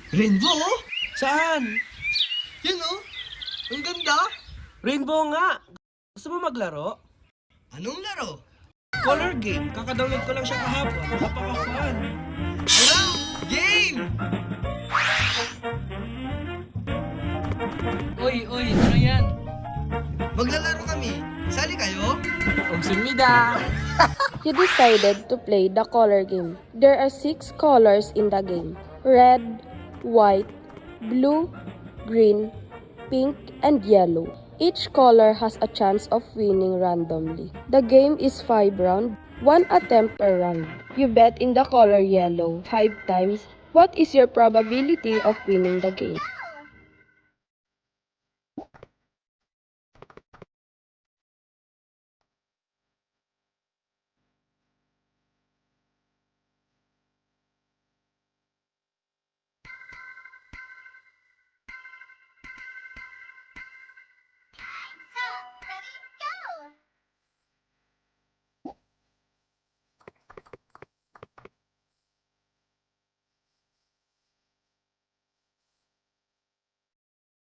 Rainbow, oh. Saan? Yun, oh. Ang ganda. Rainbow nga. Gusto mo maglaro? Anong laro? Color game. Kakadownload ko lang siya kahapon. Napaka-fun. Tara, game! Oy, ano yan? Maglalaro kami. Sali kayo? Ugsimida! You decided to play the color game. There are 6 colors in the game. Red, white, blue, green, pink, and yellow. Each color has a chance of winning randomly. The game is 5 rounds, 1 attempt per round. You bet in the color yellow 5 times. What is your probability of winning the game?